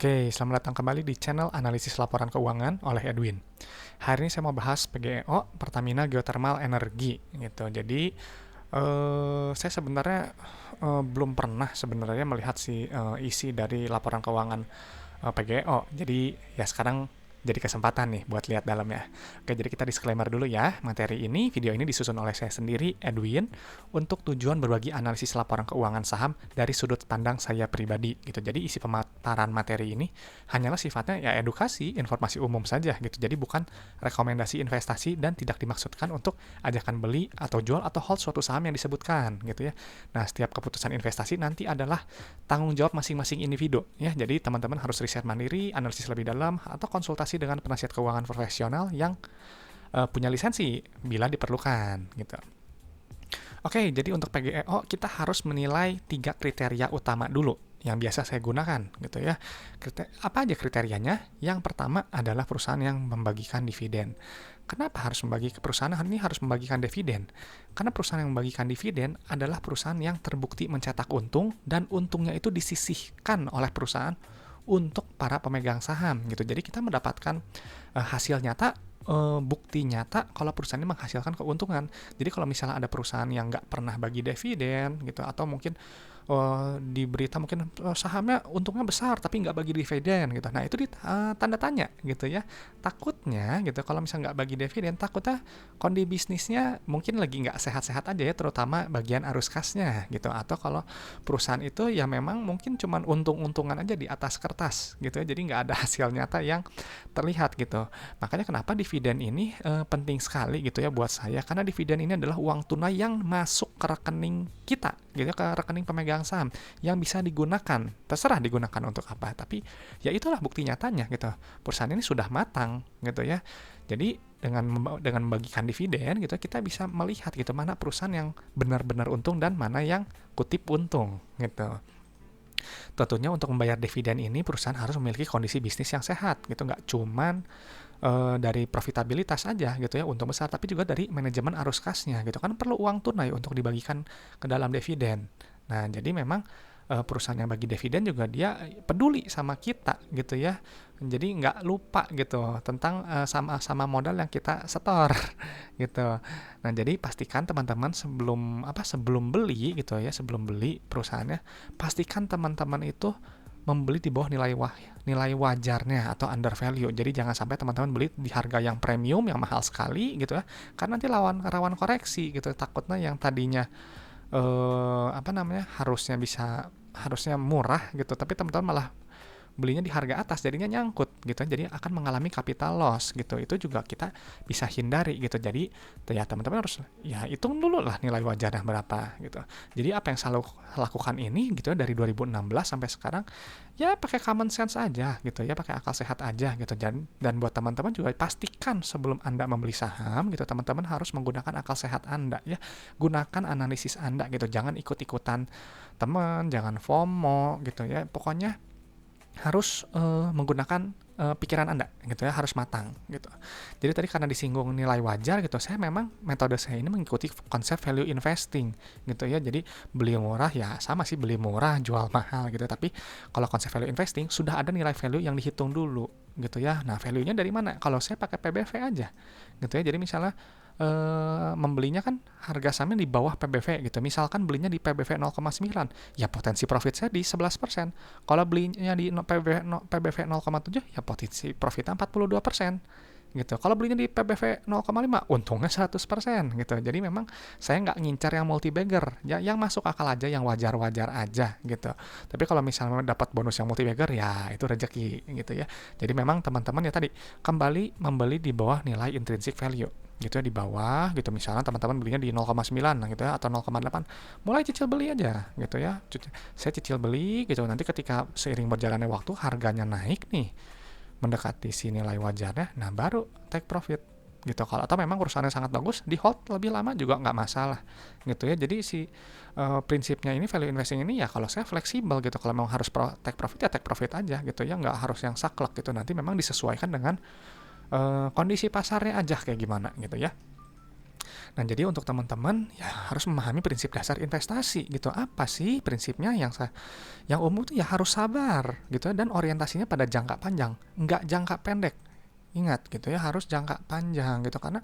Oke, selamat datang kembali di channel analisis laporan keuangan oleh Edwin. Hari ini saya mau bahas PGEO, Pertamina Geothermal Energy gitu. Jadi saya sebenarnya belum pernah sebenarnya melihat isi dari laporan keuangan PGEO. Jadi ya sekarang jadi kesempatan nih buat lihat dalamnya. Oke, jadi kita disclaimer dulu ya. Video ini disusun oleh saya sendiri, Edwin, untuk tujuan berbagi analisis laporan keuangan saham dari sudut pandang saya pribadi gitu. Jadi isi pemaparan materi ini hanyalah sifatnya ya edukasi, informasi umum saja gitu. Jadi bukan rekomendasi investasi dan tidak dimaksudkan untuk ajakan beli atau jual atau hold suatu saham yang disebutkan gitu ya. Nah, setiap keputusan investasi nanti adalah tanggung jawab masing-masing individu ya. Jadi teman-teman harus riset mandiri, analisis lebih dalam atau konsultasi dengan penasihat keuangan profesional yang punya lisensi bila diperlukan gitu. Oke, jadi untuk PGEO kita harus menilai 3 kriteria utama dulu yang biasa saya gunakan gitu ya. Apa aja kriterianya? Yang pertama adalah perusahaan yang membagikan dividen. Kenapa harus perusahaan ini harus membagikan dividen? Karena perusahaan yang membagikan dividen adalah perusahaan yang terbukti mencetak untung dan untungnya itu disisihkan oleh perusahaan untuk para pemegang saham gitu. Jadi kita mendapatkan hasil nyata, bukti nyata kalau perusahaan ini menghasilkan keuntungan. Jadi kalau misalnya ada perusahaan yang nggak pernah bagi dividen gitu, atau mungkin di berita mungkin sahamnya untungnya besar tapi nggak bagi dividen gitu. Nah itu tanda tanya gitu ya. Takutnya gitu kalau misalnya nggak bagi dividen, takutnya kondisi bisnisnya mungkin lagi nggak sehat-sehat aja ya, terutama bagian arus kasnya gitu. Atau kalau perusahaan itu ya memang mungkin cuman untung-untungan aja di atas kertas gitu ya. Jadi nggak ada hasil nyata yang terlihat gitu. Makanya kenapa dividen ini penting sekali gitu ya buat saya, karena dividen ini adalah uang tunai yang masuk ke rekening kita gitu ya, ke rekening pemegang saham yang bisa digunakan, terserah digunakan untuk apa, tapi ya itulah bukti nyatanya gitu, perusahaan ini sudah matang gitu ya. Jadi dengan membagikan dividen gitu kita bisa melihat gitu mana perusahaan yang benar-benar untung dan mana yang kutip untung gitu. Tentunya untuk membayar dividen ini perusahaan harus memiliki kondisi bisnis yang sehat gitu, nggak cuman dari profitabilitas aja gitu ya untung besar, tapi juga dari manajemen arus kasnya gitu kan, perlu uang tunai untuk dibagikan ke dalam dividen. Nah jadi memang perusahaan yang bagi dividen juga dia peduli sama kita gitu ya, jadi nggak lupa gitu tentang sama modal yang kita setor gitu. Nah jadi pastikan teman-teman sebelum beli gitu ya, sebelum beli perusahaannya, pastikan teman-teman itu membeli di bawah nilai wajarnya atau under value. Jadi jangan sampai teman-teman beli di harga yang premium yang mahal sekali gitu ya. Karena nanti rawan koreksi gitu. Takutnya yang tadinya harusnya murah gitu, tapi teman-teman malah belinya di harga atas, jadinya nyangkut gitu, jadi akan mengalami capital loss gitu. Itu juga kita bisa hindari gitu. Jadi ya teman-teman harus ya hitung dulu lah nilai wajarnya berapa gitu. Jadi apa yang selalu lakukan ini gitu dari 2016 sampai sekarang ya pakai common sense aja gitu ya, pakai akal sehat aja gitu. Dan buat teman-teman juga pastikan sebelum Anda membeli saham gitu, teman-teman harus menggunakan akal sehat Anda ya. Gunakan analisis Anda gitu, jangan ikut-ikutan teman, jangan FOMO gitu ya. Pokoknya harus menggunakan pikiran Anda gitu ya, harus matang gitu. Jadi tadi karena disinggung nilai wajar gitu, saya memang metode saya ini mengikuti konsep value investing gitu ya. Jadi beli murah ya sama sih, beli murah jual mahal gitu, tapi kalau konsep value investing sudah ada nilai value yang dihitung dulu gitu ya. Nah value-nya dari mana? Kalau saya pakai PBV aja gitu ya. Jadi misalnya membelinya kan harga sahamnya di bawah PBV gitu. Misalkan belinya di PBV 0,9, ya potensi profit saya di 11%. Kalau belinya di PBV 0,7, ya potensi profitnya 42% gitu. Kalau belinya di PBV 0,5, untungnya 100% gitu. Jadi memang saya nggak ngincar yang multi bagger, ya yang masuk akal aja, yang wajar-wajar aja gitu. Tapi kalau misalnya dapat bonus yang multi bagger, ya itu rezeki gitu ya. Jadi memang teman-teman ya tadi kembali membeli di bawah nilai intrinsic value gitu ya, di bawah gitu. Misalnya teman-teman belinya di 0,9 gitu ya, atau 0,8, mulai cicil beli aja gitu ya. Saya cicil beli gitu, nanti ketika seiring berjalannya waktu harganya naik nih mendekati si nilai wajarnya, nah baru take profit gitu. Kalau atau memang perusahaannya sangat bagus, di hold lebih lama juga nggak masalah gitu ya. Jadi si prinsipnya ini, value investing ini ya, kalau saya fleksibel gitu, kalau memang harus take profit ya take profit aja gitu ya, nggak harus yang saklek gitu. Nanti memang disesuaikan dengan kondisi pasarnya aja kayak gimana gitu ya. Nah, jadi untuk teman-teman ya harus memahami prinsip dasar investasi gitu. Apa sih prinsipnya yang umum tuh ya harus sabar gitu ya, dan orientasinya pada jangka panjang, nggak jangka pendek. Ingat gitu ya, harus jangka panjang gitu karena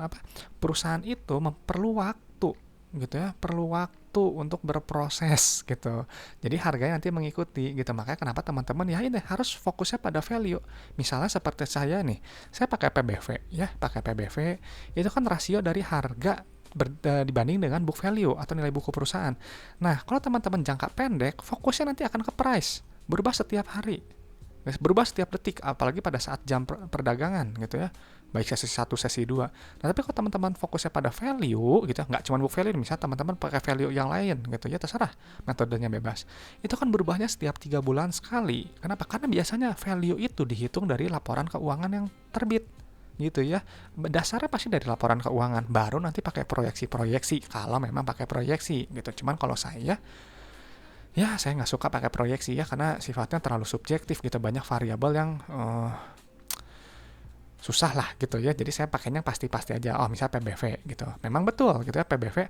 apa perusahaan itu perlu waktu gitu ya, perlu waktu untuk berproses gitu. Jadi harganya nanti mengikuti gitu. Makanya kenapa teman-teman ya ini harus fokusnya pada value. Misalnya seperti saya nih, saya pakai PBV ya, pakai PBV itu kan rasio dari harga dibanding dengan book value atau nilai buku perusahaan. Nah, kalau teman-teman jangka pendek, fokusnya nanti akan ke price, berubah setiap hari, berubah setiap detik, apalagi pada saat jam perdagangan gitu ya, baik sesi 1, sesi 2. Nah, tapi kalau teman-teman fokusnya pada value gitu, nggak cuma book value, misalnya teman-teman pakai value yang lain gitu ya, terserah, metodenya bebas. Itu kan berubahnya setiap 3 bulan sekali. Kenapa? Karena biasanya value itu dihitung dari laporan keuangan yang terbit gitu ya. Dasarnya pasti dari laporan keuangan, baru nanti pakai proyeksi-proyeksi kalau memang pakai proyeksi gitu. Cuman kalau saya nggak suka pakai proyeksi ya, karena sifatnya terlalu subjektif gitu, banyak variabel yang susah lah gitu ya. Jadi saya pakainya pasti-pasti aja. Oh, misalnya PBV gitu. Memang betul gitu ya, PBV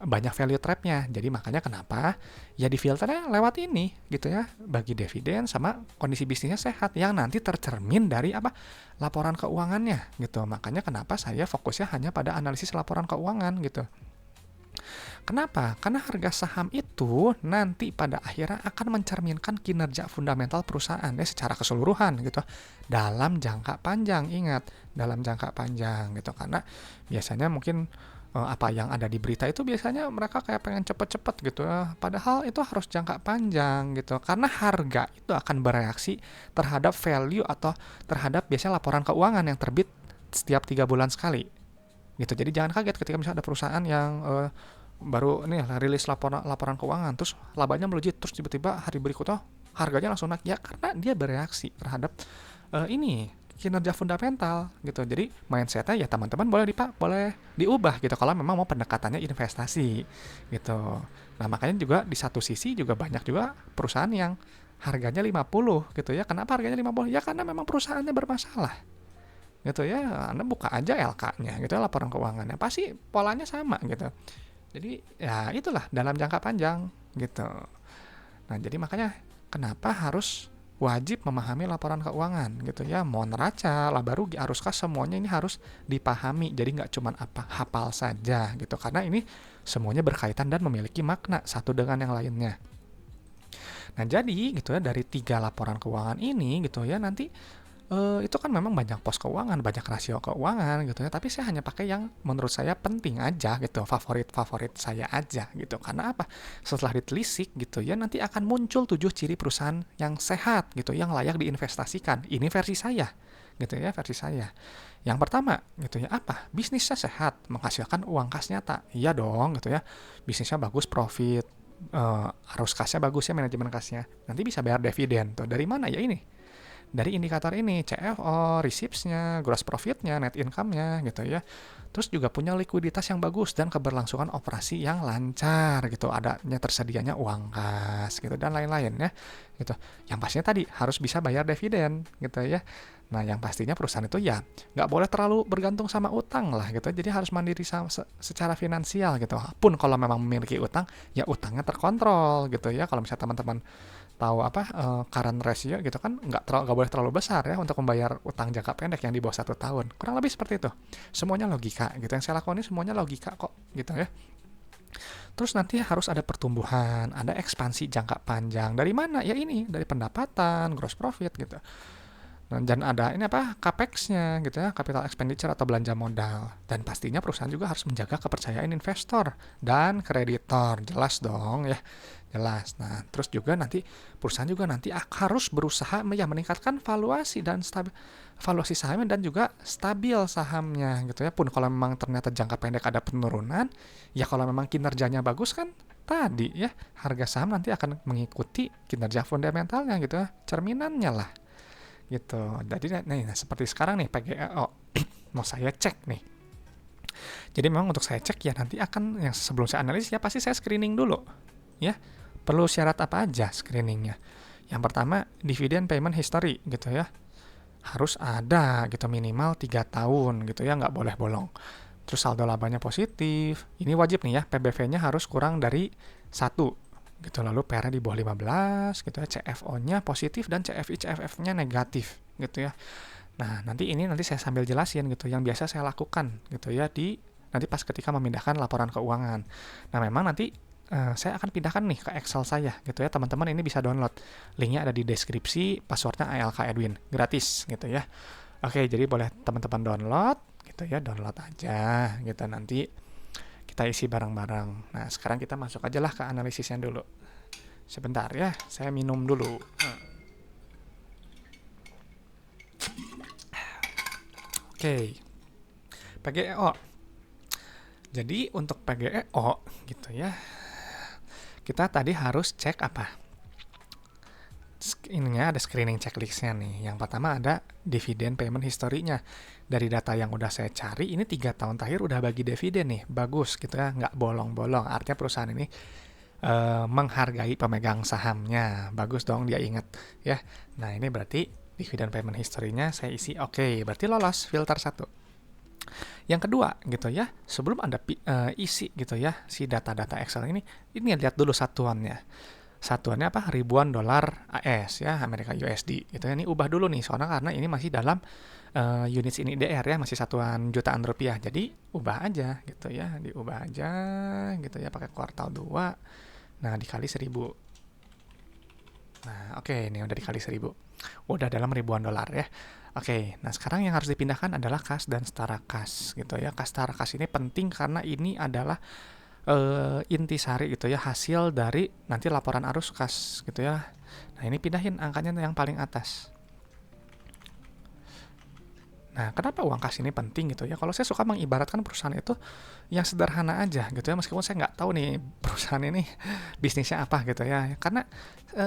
banyak value trapnya. Jadi makanya kenapa ya di filternya lewat ini gitu ya, bagi dividen sama kondisi bisnisnya sehat yang nanti tercermin dari apa, laporan keuangannya gitu. Makanya kenapa saya fokusnya hanya pada analisis laporan keuangan gitu. Kenapa? Karena harga saham itu nanti pada akhirnya akan mencerminkan kinerja fundamental perusahaan ya secara keseluruhan gitu. Dalam jangka panjang, ingat, dalam jangka panjang gitu. Karena biasanya mungkin apa yang ada di berita itu biasanya mereka kayak pengen cepet-cepet gitu ya. Padahal itu harus jangka panjang gitu. Karena harga itu akan bereaksi terhadap value atau terhadap biasanya laporan keuangan yang terbit setiap 3 bulan sekali gitu. Jadi jangan kaget ketika misalnya ada perusahaan yang baru nih rilis laporan keuangan, terus labanya melejit, terus tiba-tiba hari berikutnya harganya langsung naik ya, karena dia bereaksi terhadap ini kinerja fundamental gitu. Jadi mindsetnya ya teman-teman boleh diubah gitu kalau memang mau pendekatannya investasi gitu. Nah, makanya juga di satu sisi juga banyak juga perusahaan yang harganya 50 gitu ya. Kenapa harganya 50? Ya karena memang perusahaannya bermasalah gitu ya. Anda buka aja LK-nya gitu ya, laporan keuangannya pasti polanya sama gitu. Jadi ya itulah dalam jangka panjang gitu. Nah, jadi makanya kenapa harus wajib memahami laporan keuangan gitu ya. Mau neraca, laba rugi, haruskah semuanya ini harus dipahami. Jadi nggak cuma hafal saja gitu. Karena ini semuanya berkaitan dan memiliki makna satu dengan yang lainnya. Nah, jadi gitu ya, dari 3 laporan keuangan ini gitu ya, nanti itu kan memang banyak pos keuangan, banyak rasio keuangan gitu ya, tapi saya hanya pakai yang menurut saya penting aja gitu, favorit saya aja gitu. Karena apa? Setelah ditelisik gitu ya, nanti akan muncul 7 ciri perusahaan yang sehat gitu, yang layak diinvestasikan. Ini versi saya gitu ya, versi saya. Yang pertama gitu ya, apa? Bisnisnya sehat, menghasilkan uang kas nyata. Iya dong gitu ya. Bisnisnya bagus, profit, arus kasnya bagus ya, manajemen kasnya. Nanti bisa bayar dividen tuh. Dari mana ya ini? Dari indikator ini, CFO, receipts-nya, gross profit-nya, net income-nya gitu ya. Terus juga punya likuiditas yang bagus dan keberlangsungan operasi yang lancar gitu. Adanya tersedianya uang kas gitu dan lain-lain ya gitu. Yang pastinya tadi harus bisa bayar dividen gitu ya. Nah, yang pastinya perusahaan itu ya nggak boleh terlalu bergantung sama utang lah gitu. Jadi harus mandiri secara finansial gitu. Pun kalau memang memiliki utang, ya utangnya terkontrol gitu ya. Kalau misalnya teman-teman tahu apa current ratio gitu kan nggak boleh terlalu besar ya untuk membayar utang jangka pendek yang di bawah 1 tahun, kurang lebih seperti itu. Semuanya logika gitu, yang saya lakukan ini semuanya logika kok gitu ya. Terus nanti harus ada pertumbuhan, ada ekspansi jangka panjang. Dari mana? Ya ini dari pendapatan, gross profit gitu. Dan ada ini apa, capex-nya gitu ya, capital expenditure atau belanja modal. Dan pastinya perusahaan juga harus menjaga kepercayaan investor dan kreditor, jelas dong ya, jelas. Nah, terus juga nanti perusahaan juga nanti harus berusaha ya meningkatkan valuasi dan valuasi sahamnya dan juga stabil sahamnya gitu ya. Pun kalau memang ternyata jangka pendek ada penurunan, ya kalau memang kinerjanya bagus kan tadi ya, harga saham nanti akan mengikuti kinerja fundamentalnya gitu ya, cerminannya lah gitu. Jadi nah, seperti sekarang nih PGEO mau saya cek nih. Jadi memang untuk saya cek ya nanti akan yang sebelum saya analisis ya pasti saya screening dulu ya. Perlu syarat apa aja screeningnya? Yang pertama dividend payment history gitu ya, harus ada gitu, minimal 3 tahun gitu ya, nggak boleh bolong. terus saldo labanya positif. Ini wajib nih ya, PBV-nya harus kurang dari 1 gitu. Lalu PR-nya di bawah 15 gitu ya, CFO-nya positif dan CFI CFF-nya negatif gitu ya. Nah, nanti saya sambil jelasin gitu yang biasa saya lakukan gitu ya nanti pas ketika memindahkan laporan keuangan. Nah, memang nanti saya akan pindahkan nih ke Excel saya gitu ya. Teman-teman ini bisa download. Linknya ada di deskripsi, passwordnya ALK Edwin, gratis gitu ya. Oke, jadi boleh teman-teman download gitu ya, download aja gitu, nanti kita isi bareng-bareng. Nah, sekarang kita masuk aja lah ke analisisnya dulu. Sebentar ya, saya minum dulu. Oke, PGEO. Jadi untuk PGEO gitu ya, kita tadi harus cek apa? Ininya ada screening checklistnya nih. Yang pertama ada dividen payment history-nya. Dari data yang udah saya cari, ini 3 tahun terakhir udah bagi dividen nih. Bagus gitu ya, nggak bolong-bolong. Artinya perusahaan ini menghargai pemegang sahamnya. Bagus dong dia ingat ya. Nah, ini berarti dividen payment history-nya saya isi oke. Berarti lolos filter 1. Yang kedua gitu ya, sebelum Anda isi gitu ya si data-data Excel ini lihat dulu satuannya. Satuannya apa? Ribuan dolar AS ya, Amerika USD gitu ya. Ini ubah dulu nih, soalnya karena ini masih dalam units ini DR ya, masih satuan jutaan rupiah. Jadi ubah aja gitu ya, diubah aja gitu ya pakai kuartal 2. Nah, dikali 1000. Nah, oke, ini udah dikali 1000. Udah dalam ribuan dolar ya. Oke, nah sekarang yang harus dipindahkan adalah kas dan setara kas gitu ya. Kas setara kas ini penting karena ini adalah intisari gitu ya, hasil dari nanti laporan arus kas gitu ya. Nah, ini pindahin angkanya yang paling atas. Nah, kenapa uang kas ini penting gitu ya? Kalau saya suka mengibaratkan perusahaan itu yang sederhana aja gitu ya, meskipun saya nggak tahu nih perusahaan ini bisnisnya apa gitu ya. Karena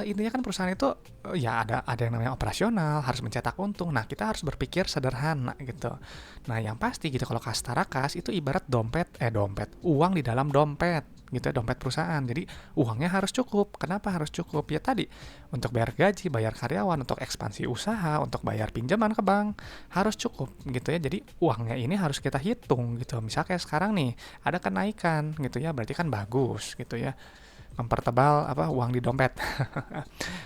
intinya kan perusahaan itu ya ada yang namanya operasional, harus mencetak untung. Nah, kita harus berpikir sederhana gitu. Nah, yang pasti gitu kalau kas setara kas itu ibarat uang di dalam dompet gitu ya, dompet perusahaan. Jadi uangnya harus cukup. Kenapa harus cukup? Ya tadi untuk bayar gaji, bayar karyawan, untuk ekspansi usaha, untuk bayar pinjaman ke bank harus cukup gitu ya. Jadi uangnya ini harus kita hitung gitu. Misalnya kayak sekarang nih ada kenaikan gitu ya, berarti kan bagus gitu ya, mempertebal uang di dompet.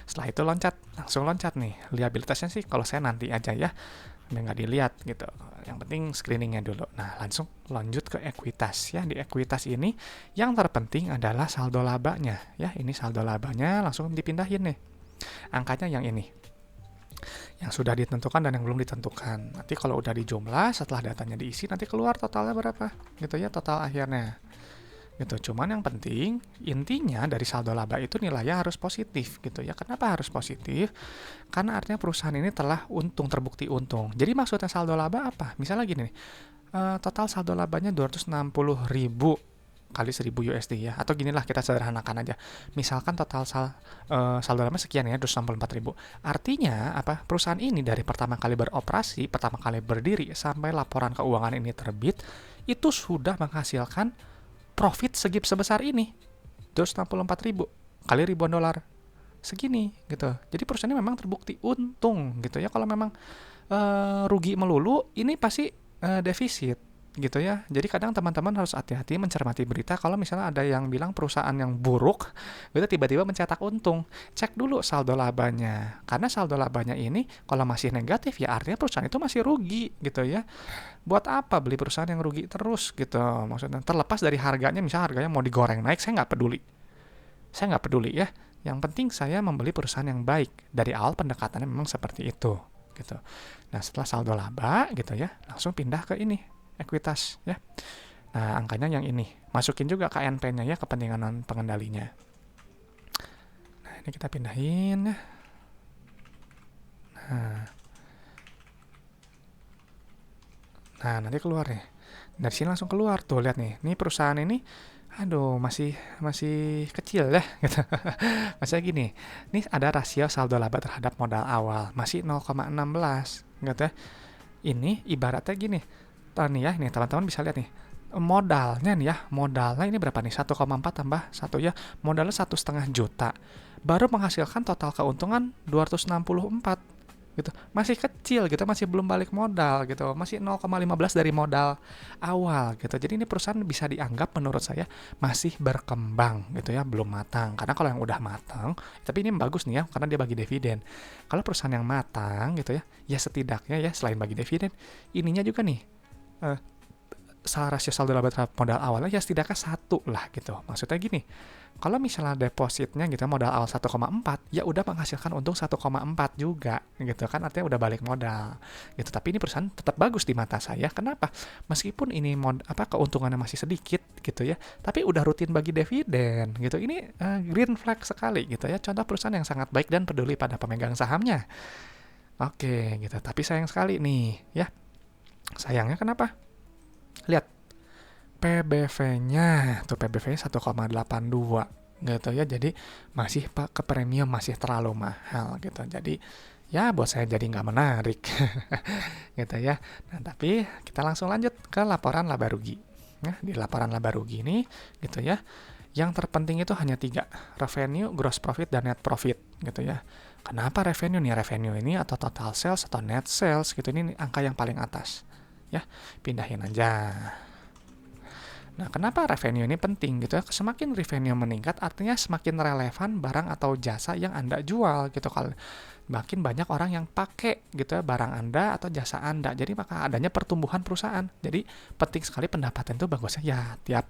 Setelah itu langsung loncat nih. Liabilitasnya sih kalau saya nanti aja ya, nggak dilihat gitu. Yang penting screeningnya dulu. Nah, langsung lanjut ke ekuitas ya. Di ekuitas ini yang terpenting adalah saldo labanya ya. Ini saldo labanya langsung dipindahin nih. Angkanya yang ini, yang sudah ditentukan dan yang belum ditentukan. Nanti kalau udah dijumlah, setelah datanya diisi, nanti keluar totalnya berapa gitu ya, total akhirnya gitu. Cuman yang penting intinya dari saldo laba itu nilainya harus positif gitu ya. Kenapa harus positif? Karena artinya perusahaan ini telah terbukti untung. Jadi maksudnya saldo laba apa? Misalnya gini nih, total saldo labanya 260.000 kali 1000 USD ya, atau ginilah kita sederhanakan aja, misalkan total saldo laba sekian ya, 264.000. Artinya apa? Perusahaan ini dari pertama kali beroperasi, pertama kali berdiri sampai laporan keuangan ini terbit itu sudah menghasilkan profit sebesar ini, 264.000 kali ribuan dolar segini gitu. Jadi perusahaan ini memang terbukti untung gitu ya. Kalau memang rugi melulu, ini pasti defisit gitu ya. Jadi kadang teman-teman harus hati-hati mencermati berita. Kalau misalnya ada yang bilang perusahaan yang buruk gitu tiba-tiba mencetak untung, cek dulu saldo labanya. Karena saldo labanya ini kalau masih negatif ya artinya perusahaan itu masih rugi gitu ya. Buat apa beli perusahaan yang rugi terus gitu? Maksudnya terlepas dari harganya, misalnya harganya mau digoreng naik, saya nggak peduli. Saya nggak peduli ya. Yang penting saya membeli perusahaan yang baik. Dari awal pendekatannya memang seperti itu gitu. Nah, setelah saldo laba gitu ya, langsung pindah ke ini, ekuitas ya. Nah, angkanya yang ini. Masukin juga KNP-nya ya, kepentingan pengendalinya. Nah, ini kita pindahin ya. Nah, nanti keluar nih. Dari sini langsung keluar tuh, lihat nih. Ini perusahaan ini aduh masih kecil ya gitu. Masih gini. Ini ada rasio saldo laba terhadap modal awal, masih 0,16 gitu ya. Ini ibaratnya gini. Nih ya, nih teman-teman bisa lihat nih. Modalnya ini berapa nih? 1,4 tambah 1 ya. Modalnya 1,5 juta. Baru menghasilkan total keuntungan 264. gitu. Masih kecil gitu, masih belum balik modal gitu, masih 0,15 dari modal awal gitu. Jadi ini perusahaan bisa dianggap menurut saya masih berkembang gitu ya, belum matang. Karena kalau yang udah matang, tapi ini bagus nih ya karena dia bagi dividen. Kalau perusahaan yang matang gitu ya, ya setidaknya ya selain bagi dividen, ininya juga nih eh, salah rasio saldo laba terhadap modal awalnya ya setidaknya satu lah gitu. Maksudnya gini, kalau misalnya depositnya gitu modal awal 1,4 ya udah menghasilkan untung 1,4 juga gitu kan, artinya udah balik modal gitu. Tapi ini perusahaan tetap bagus di mata saya. Kenapa? Meskipun ini keuntungannya masih sedikit gitu ya, tapi udah rutin bagi dividen gitu. Ini green flag sekali gitu ya. Contoh perusahaan yang sangat baik dan peduli pada pemegang sahamnya. Oke gitu. Tapi sayang sekali nih ya. Sayangnya kenapa? Lihat PBV-nya, tuh PBV-nya 1,82 gitu ya. Jadi masih ke premium, masih terlalu mahal gitu. Jadi ya buat saya jadi nggak menarik gitu ya. Nah tapi kita langsung lanjut ke laporan laba rugi. Nah di laporan laba rugi ini gitu ya, yang terpenting itu hanya 3, revenue, gross profit, dan net profit gitu ya. Kenapa revenue nih? Revenue ini atau total sales atau net sales gitu, ini angka yang paling atas ya, pindahin aja. Nah, kenapa revenue ini penting gitu ya? Semakin revenue meningkat, artinya semakin relevan barang atau jasa yang Anda jual gitu. Kalau makin banyak orang yang pakai gitu ya barang Anda atau jasa Anda. Jadi maka adanya pertumbuhan perusahaan. Jadi penting sekali pendapatan itu bagusnya ya tiap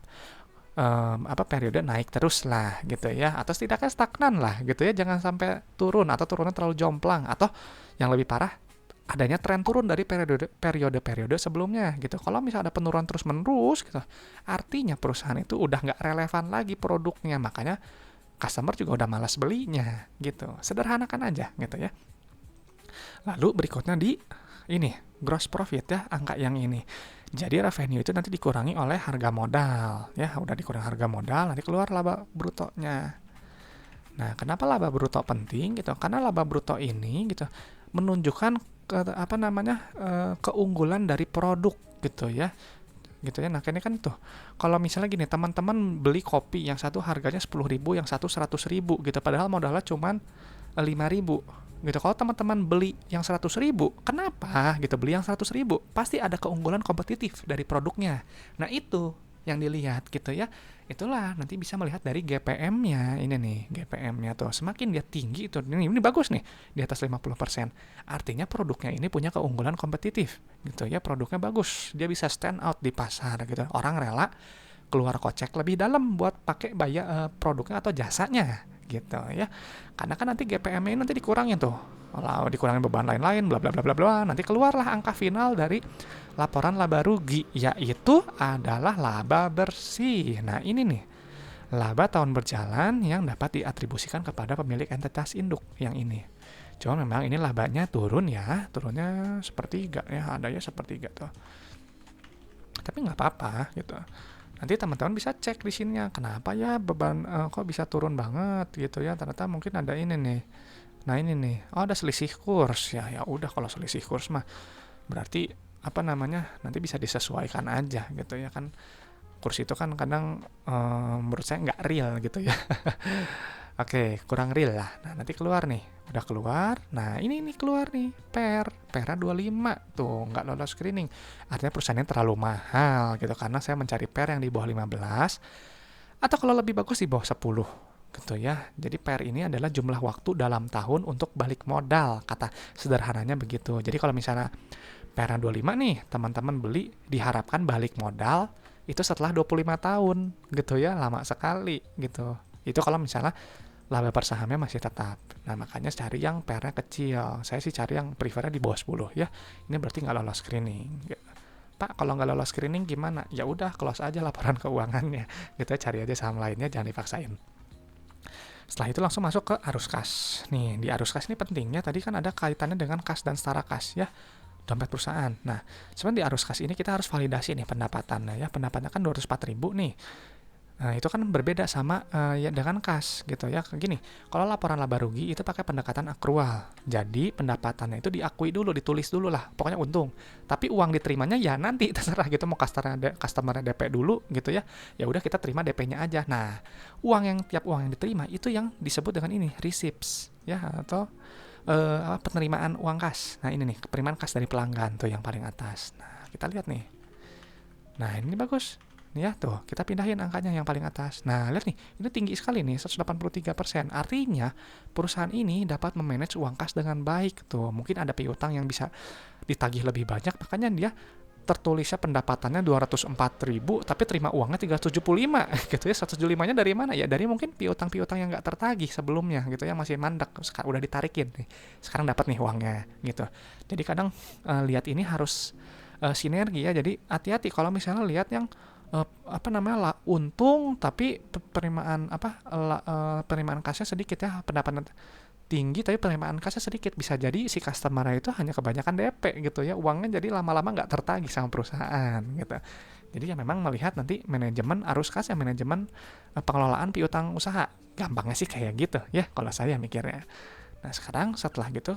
periode naik terus lah gitu ya, atau setidaknya stagnan lah gitu ya, jangan sampai turun atau turunnya terlalu jomplang, atau yang lebih parah adanya tren turun dari periode sebelumnya gitu. Kalau misalnya ada penurunan terus menerus gitu, artinya perusahaan itu udah nggak relevan lagi produknya, makanya customer juga udah malas belinya gitu. Sederhanakan aja gitu ya. Lalu berikutnya di ini gross profit ya, angka yang ini. Jadi revenue itu nanti dikurangi oleh harga modal ya, udah dikurangi harga modal, nanti keluar laba brutonya. Nah, kenapa laba bruto penting gitu? Karena laba bruto ini gitu menunjukkan keunggulan dari produk gitu ya. Gitu ya. Nah, ini kan tuh. Kalau misalnya gini, teman-teman beli kopi yang satu harganya 10.000, yang satu 100.000 gitu, padahal modalnya cuman 5.000 gitu. Kalau teman-teman beli yang 100.000, kenapa gitu beli yang 100.000? Pasti ada keunggulan kompetitif dari produknya. Nah, itu yang dilihat gitu ya. Itulah nanti bisa melihat dari GPM-nya. Ini nih, GPM-nya tuh semakin dia tinggi itu, ini bagus nih, di atas 50%. Artinya produknya ini punya keunggulan kompetitif gitu ya. Produknya bagus, dia bisa stand out di pasar gitu. Orang rela keluar kocek lebih dalam buat pakai produknya atau jasanya gitu ya. Karena kan nanti GPM ini nanti dikurangin tuh. Kalau dikurangin beban lain-lain bla bla bla bla bla, nanti keluarlah angka final dari laporan laba rugi, yaitu adalah laba bersih. Nah, ini nih. Laba tahun berjalan yang dapat diatribusikan kepada pemilik entitas induk yang ini. Cuma memang ini labanya turun ya, turunnya sepertiga ya, ada ya sepertiga tuh. Tapi nggak apa-apa gitu. Nanti teman-teman bisa cek di sininya, kenapa ya beban kok bisa turun banget gitu ya. Ternyata mungkin ada ini nih. Nah, ini nih. Oh, ada selisih kurs. Ya udah, kalau selisih kurs mah berarti nanti bisa disesuaikan aja gitu ya kan. Kurs itu kan kadang menurut saya nggak real gitu ya. Oke, kurang real lah. Nah, nanti keluar nih. Udah keluar. Nah, ini keluar nih. PER-nya 25. Tuh, nggak lolos screening. Artinya perusahaannya terlalu mahal gitu. Karena saya mencari PER yang di bawah 15. Atau kalau lebih bagus di bawah 10. Gitu ya. Jadi PER ini adalah jumlah waktu dalam tahun untuk balik modal. Kata sederhananya begitu. Jadi kalau misalnya PER-nya 25 nih, teman-teman beli, diharapkan balik modal itu setelah 25 tahun. Gitu ya. Lama sekali gitu. Itu kalau misalnya laba per sahamnya masih tetap. Nah, makanya cari yang PER-nya kecil. Saya sih cari yang prefernya di bawah 10 ya. Ini berarti nggak lolos screening. Pak, kalau nggak lolos screening gimana? Ya udah, close aja laporan keuangannya. Gitu ya, cari aja saham lainnya, jangan dipaksain. Setelah itu langsung masuk ke arus kas. Nih, di arus kas ini pentingnya tadi kan ada kaitannya dengan kas dan setara kas ya. Dompet perusahaan. Nah, sebenarnya di arus kas ini kita harus validasi nih pendapatannya ya. Pendapatannya kan 204.000 nih. Nah, itu kan berbeda sama ya dengan kas gitu ya. Gini, kalau laporan laba rugi itu pakai pendekatan akrual. Jadi pendapatannya itu diakui dulu, ditulis dulu lah. Pokoknya untung. Tapi uang diterimanya ya nanti terserah gitu, mau customer DP dulu gitu ya. Ya udah kita terima DP-nya aja. Nah, tiap uang yang diterima itu yang disebut dengan ini receipts ya, atau penerimaan uang kas. Nah, ini nih, penerimaan kas dari pelanggan tuh yang paling atas. Nah, kita lihat nih. Nah, ini bagus. Nih ya, tuh, kita pindahin angkanya yang paling atas. Nah, lihat nih, ini tinggi sekali nih, 183%. Artinya, perusahaan ini dapat memanage uang kas dengan baik tuh. Mungkin ada piutang yang bisa ditagih lebih banyak, makanya dia tertulisnya pendapatannya 204.000, tapi terima uangnya 375 gitu ya. 175-nya dari mana ya? Dari mungkin piutang-piutang yang nggak tertagih sebelumnya gitu ya, masih mandek, sekarang udah ditarikin nih, sekarang dapat nih uangnya gitu. Jadi kadang lihat ini harus sinergi ya. Jadi hati-hati kalau misalnya lihat yang untung tapi penerimaan kasnya sedikit ya, pendapatan tinggi tapi penerimaan kasnya sedikit, bisa jadi si customer itu hanya kebanyakan DP gitu ya, uangnya jadi lama-lama nggak tertagih sama perusahaan gitu. Jadi ya memang melihat nanti manajemen arus kas ya, manajemen pengelolaan piutang usaha, gampangnya sih kayak gitu ya kalau saya mikirnya. Nah sekarang setelah gitu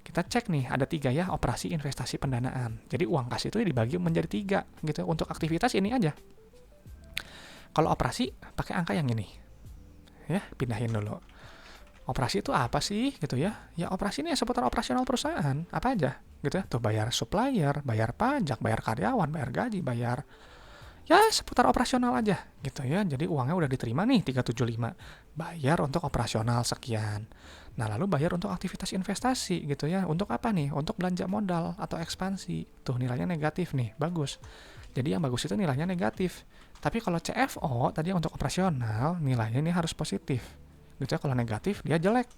kita cek nih, ada 3 ya, operasi, investasi, pendanaan. Jadi uang kas itu dibagi menjadi 3 gitu untuk aktivitas ini aja. Kalau operasi pakai angka yang ini ya, pindahin dulu. Operasi itu apa sih gitu ya? Ya operasi ini ya seputar operasional perusahaan, apa aja gitu ya. Tuh bayar supplier, bayar pajak, bayar karyawan, bayar gaji, bayar ya seputar operasional aja gitu ya. Jadi uangnya udah diterima nih 375. Bayar untuk operasional sekian. Nah, lalu bayar untuk aktivitas investasi gitu ya. Untuk apa nih? Untuk belanja modal atau ekspansi. Tuh nilainya negatif nih, bagus. Jadi yang bagus itu nilainya negatif. Tapi kalau CFO tadi untuk operasional, nilainya ini harus positif gitu ya. Kalau negatif dia jelek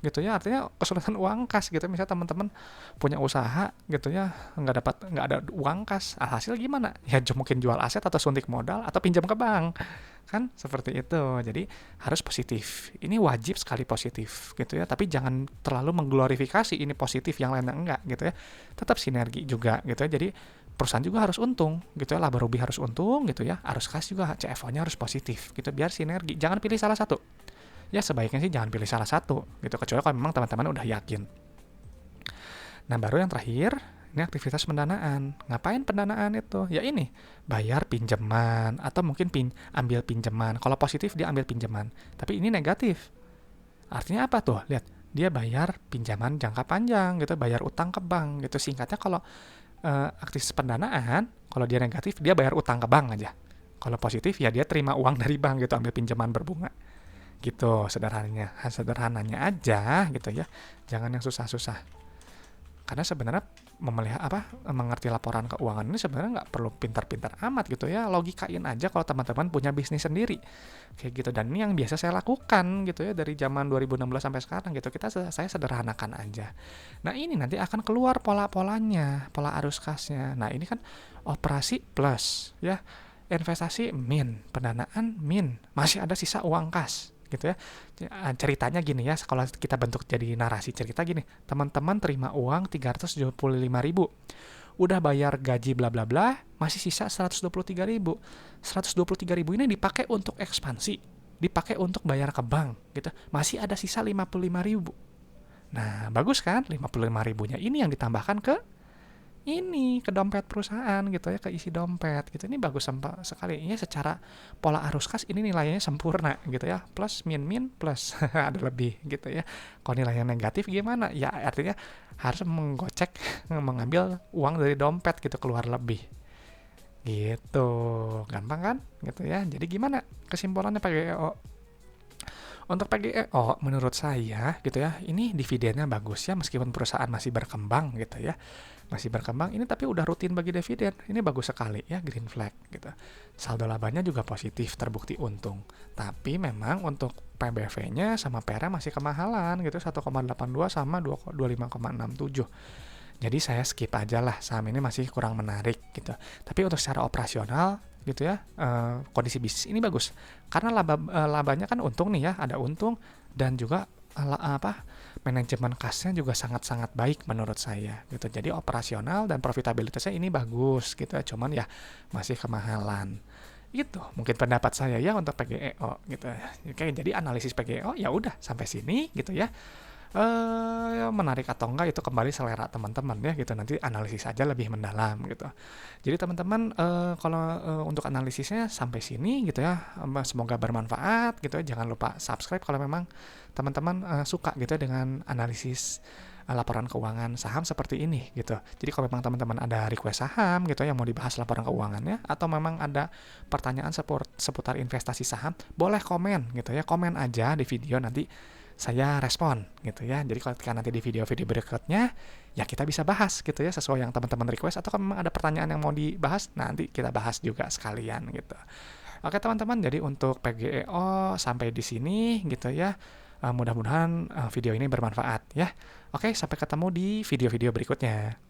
gitu ya, artinya kesulitan uang kas gitu. Misalnya teman-teman punya usaha gitu ya, nggak ada uang kas, hasil gimana ya? Mungkin jual aset atau suntik modal atau pinjam ke bank kan, seperti itu. Jadi harus positif, ini wajib sekali positif gitu ya, tapi jangan terlalu mengglorifikasi ini positif yang lainnya enggak gitu ya. Tetap sinergi juga gitu ya. Jadi perusahaan juga harus untung gitu ya, laba rugi harus untung gitu ya, arus kas juga CFO-nya harus positif gitu, biar sinergi. Jangan pilih salah satu ya, sebaiknya sih jangan pilih salah satu gitu, kecuali kalau memang teman-teman udah yakin. Nah baru yang terakhir, ini aktivitas pendanaan. Ngapain pendanaan itu? Ya ini, bayar pinjaman atau mungkin ambil pinjaman. Kalau positif dia ambil pinjaman, tapi ini negatif. Artinya apa tuh? Lihat, dia bayar pinjaman jangka panjang gitu, bayar utang ke bank gitu. Singkatnya kalau aktivitas pendanaan, kalau dia negatif dia bayar utang ke bank aja. Kalau positif ya dia terima uang dari bank gitu, ambil pinjaman berbunga. Gitu sederhananya aja gitu ya, jangan yang susah-susah. Karena sebenarnya mengerti laporan keuangan ini sebenarnya nggak perlu pintar-pintar amat gitu ya, logikain aja kalau teman-teman punya bisnis sendiri kayak gitu. Dan ini yang biasa saya lakukan gitu ya dari zaman 2016 sampai sekarang gitu, saya sederhanakan aja. Nah ini nanti akan keluar pola-polanya, pola arus kasnya. Nah ini kan operasi plus ya, investasi min, pendanaan min, masih ada sisa uang kas gitu ya. Ceritanya gini ya, kalau kita bentuk jadi narasi cerita gini, teman-teman terima uang 375.000, udah bayar gaji bla bla bla, masih sisa 123.000. 123.000 ini dipakai untuk ekspansi, dipakai untuk bayar ke bank gitu, masih ada sisa 55.000. Nah bagus kan, 55.000-nya ini yang ditambahkan ke dompet perusahaan gitu ya, ke isi dompet gitu. Ini bagus sekali. Ini secara pola arus kas ini nilainya sempurna gitu ya. Plus min plus ada lebih gitu ya. Kalau nilainya negatif gimana? Ya artinya harus mengambil uang dari dompet gitu, keluar lebih. Gitu. Gampang kan? Gitu ya. Jadi gimana kesimpulannya PGEO? Untuk PGEO menurut saya gitu ya, ini dividennya bagus ya, meskipun perusahaan masih berkembang gitu ya. Masih berkembang ini, tapi udah rutin bagi dividen. Ini bagus sekali ya, green flag gitu. Saldo labanya juga positif, terbukti untung. Tapi memang untuk PBV-nya sama PR-nya masih kemahalan gitu, 1,82 sama 25,67. Jadi saya skip aja lah, saham ini masih kurang menarik gitu. Tapi untuk secara operasional gitu ya, kondisi bisnis ini bagus. Karena labanya kan untung nih ya, ada untung, dan juga manajemen kasnya juga sangat-sangat baik menurut saya gitu. Jadi operasional dan profitabilitasnya ini bagus gitu, cuman ya masih kemahalan. Itu mungkin pendapat saya ya untuk PGEO gitu. Oke, jadi analisis PGEO ya udah sampai sini gitu ya. menarik atau enggak itu kembali selera teman-teman ya gitu. Nanti analisis aja lebih mendalam gitu. Jadi teman-teman kalau untuk analisisnya sampai sini gitu ya. Semoga bermanfaat gitu ya. Jangan lupa subscribe kalau memang teman-teman suka gitu ya dengan analisis laporan keuangan saham seperti ini gitu. Jadi kalau memang teman-teman ada request saham gitu ya, yang mau dibahas laporan keuangannya, atau memang ada pertanyaan seputar investasi saham, boleh komen gitu ya, komen aja di video, nanti saya respon gitu ya. Jadi kalau nanti di video-video berikutnya ya kita bisa bahas gitu ya sesuai yang teman-teman request, atau kalau memang ada pertanyaan yang mau dibahas nanti kita bahas juga sekalian gitu. Oke teman-teman, jadi untuk PGEO sampai di sini gitu ya. Mudah-mudahan video ini bermanfaat ya. Oke, sampai ketemu di video-video berikutnya.